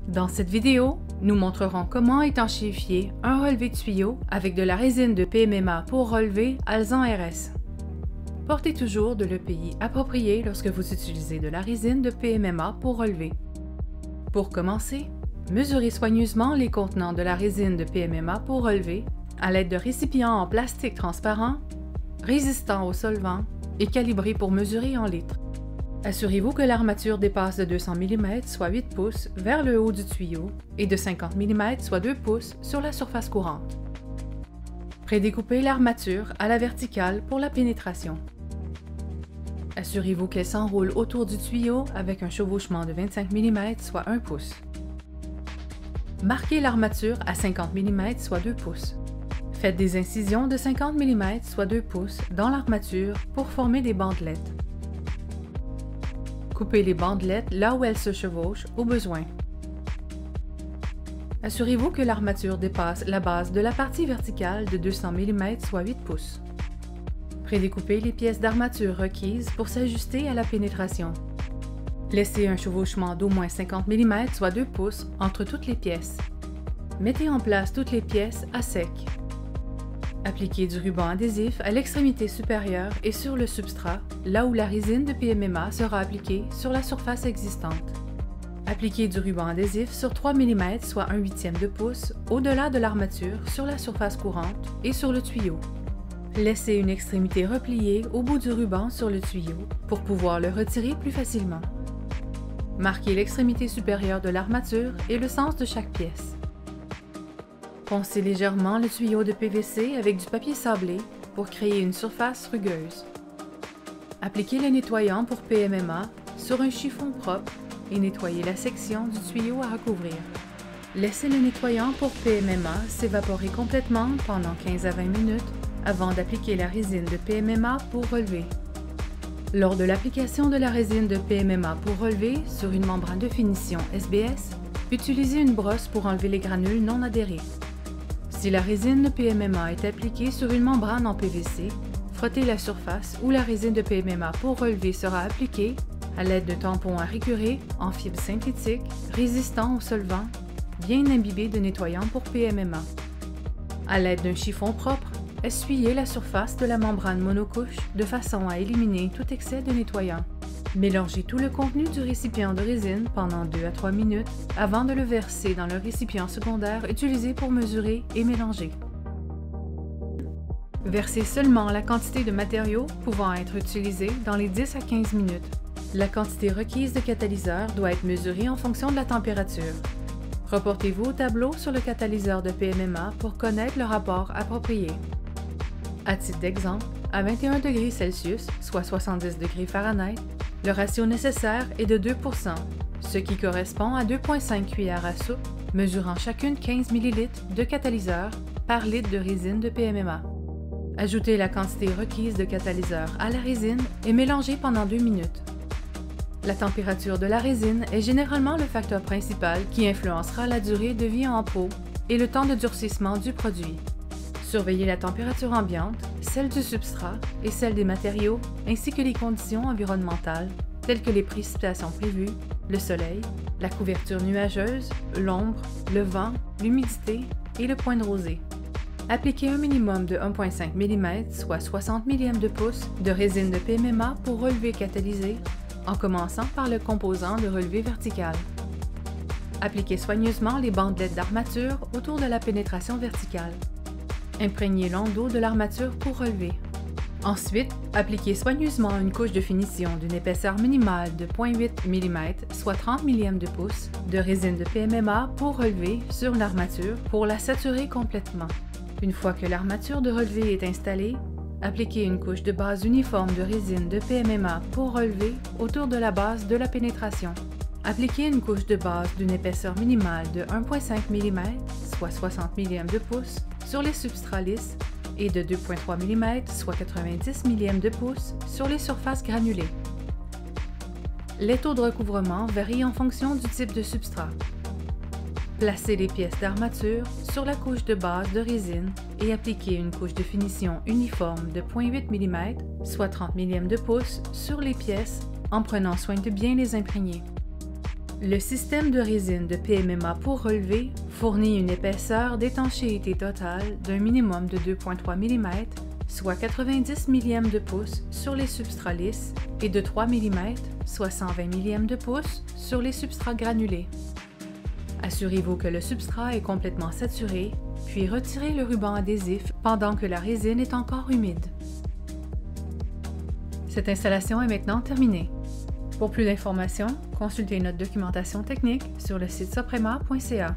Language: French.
Dans cette vidéo, nous montrerons comment étanchéifier un relevé de tuyau avec de la résine de PMMA pour relevé Alzan RS. Portez toujours de l'EPI approprié lorsque vous utilisez de la résine de PMMA pour relevé. Pour commencer, mesurez soigneusement les contenants de la résine de PMMA pour relevé à l'aide de récipients en plastique transparent, résistants au solvant et calibrés pour mesurer en litres. Assurez-vous que l'armature dépasse de 200 mm, soit 8 pouces, vers le haut du tuyau et de 50 mm, soit 2 pouces, sur la surface courante. Prédécoupez l'armature à la verticale pour la pénétration. Assurez-vous qu'elle s'enroule autour du tuyau avec un chevauchement de 25 mm, soit 1 pouce. Marquez l'armature à 50 mm, soit 2 pouces. Faites des incisions de 50 mm, soit 2 pouces, dans l'armature pour former des bandelettes. Coupez les bandelettes là où elles se chevauchent au besoin. Assurez-vous que l'armature dépasse la base de la partie verticale de 200 mm, soit 8 pouces. Prédécoupez les pièces d'armature requises pour s'ajuster à la pénétration. Laissez un chevauchement d'au moins 50 mm, soit 2 pouces, entre toutes les pièces. Mettez en place toutes les pièces à sec. Appliquez du ruban adhésif à l'extrémité supérieure et sur le substrat, là où la résine de PMMA sera appliquée sur la surface existante. Appliquez du ruban adhésif sur 3 mm, soit 1/8 de pouce, au-delà de l'armature sur la surface courante et sur le tuyau. Laissez une extrémité repliée au bout du ruban sur le tuyau pour pouvoir le retirer plus facilement. Marquez l'extrémité supérieure de l'armature et le sens de chaque pièce. Poncez légèrement le tuyau de PVC avec du papier sablé pour créer une surface rugueuse. Appliquez le nettoyant pour PMMA sur un chiffon propre et nettoyez la section du tuyau à recouvrir. Laissez le nettoyant pour PMMA s'évaporer complètement pendant 15 à 20 minutes avant d'appliquer la résine de PMMA pour relever. Lors de l'application de la résine de PMMA pour relever sur une membrane de finition SBS, utilisez une brosse pour enlever les granules non adhérés. Si la résine de PMMA est appliquée sur une membrane en PVC, frottez la surface où la résine de PMMA pour relever sera appliquée à l'aide de tampons à récurer en fibre synthétique, résistants au solvant, bien imbibés de nettoyant pour PMMA. À l'aide d'un chiffon propre, essuyez la surface de la membrane monocouche de façon à éliminer tout excès de nettoyant. Mélangez tout le contenu du récipient de résine pendant 2 à 3 minutes avant de le verser dans le récipient secondaire utilisé pour mesurer et mélanger. Versez seulement la quantité de matériaux pouvant être utilisés dans les 10 à 15 minutes. La quantité requise de catalyseur doit être mesurée en fonction de la température. Reportez-vous au tableau sur le catalyseur de PMMA pour connaître le rapport approprié. À titre d'exemple, à 21 degrés Celsius, soit 70 degrés Fahrenheit, le ratio nécessaire est de 2%, ce qui correspond à 2,5 cuillères à soupe, mesurant chacune 15 ml de catalyseur par litre de résine de PMMA. Ajoutez la quantité requise de catalyseur à la résine et mélangez pendant 2 minutes. La température de la résine est généralement le facteur principal qui influencera la durée de vie en pot et le temps de durcissement du produit. Surveillez la température ambiante, celle du substrat et celle des matériaux, ainsi que les conditions environnementales, telles que les précipitations prévues, le soleil, la couverture nuageuse, l'ombre, le vent, l'humidité et le point de rosée. Appliquez un minimum de 1,5 mm, soit 60 millièmes de pouce, de résine de PMMA pour relevé catalysé, en commençant par le composant de relevé vertical. Appliquez soigneusement les bandelettes d'armature autour de la pénétration verticale. Imprégnez l'endos de l'armature pour relever. Ensuite, appliquez soigneusement une couche de finition d'une épaisseur minimale de 0,8 mm, soit 30 millièmes de pouce, de résine de PMMA pour relever sur l'armature pour la saturer complètement. Une fois que l'armature de relevé est installée, appliquez une couche de base uniforme de résine de PMMA pour relever autour de la base de la pénétration. Appliquez une couche de base d'une épaisseur minimale de 1,5 mm, soit 60 millièmes de pouce, sur les substrats lisses et de 2,3 mm, soit 90 millièmes de pouce, sur les surfaces granulées. Les taux de recouvrement varient en fonction du type de substrat. Placez les pièces d'armature sur la couche de base de résine et appliquez une couche de finition uniforme de 0,8 mm, soit 30 millièmes de pouce, sur les pièces en prenant soin de bien les imprégner. Le système de résine de PMMA pour relevé fournit une épaisseur d'étanchéité totale d'un minimum de 2,3 mm, soit 90 millièmes de pouce sur les substrats lisses, et de 3 mm, soit 120 millièmes de pouce sur les substrats granulés. Assurez-vous que le substrat est complètement saturé, puis retirez le ruban adhésif pendant que la résine est encore humide. Cette installation est maintenant terminée. Pour plus d'informations, consultez notre documentation technique sur le site soprema.ca.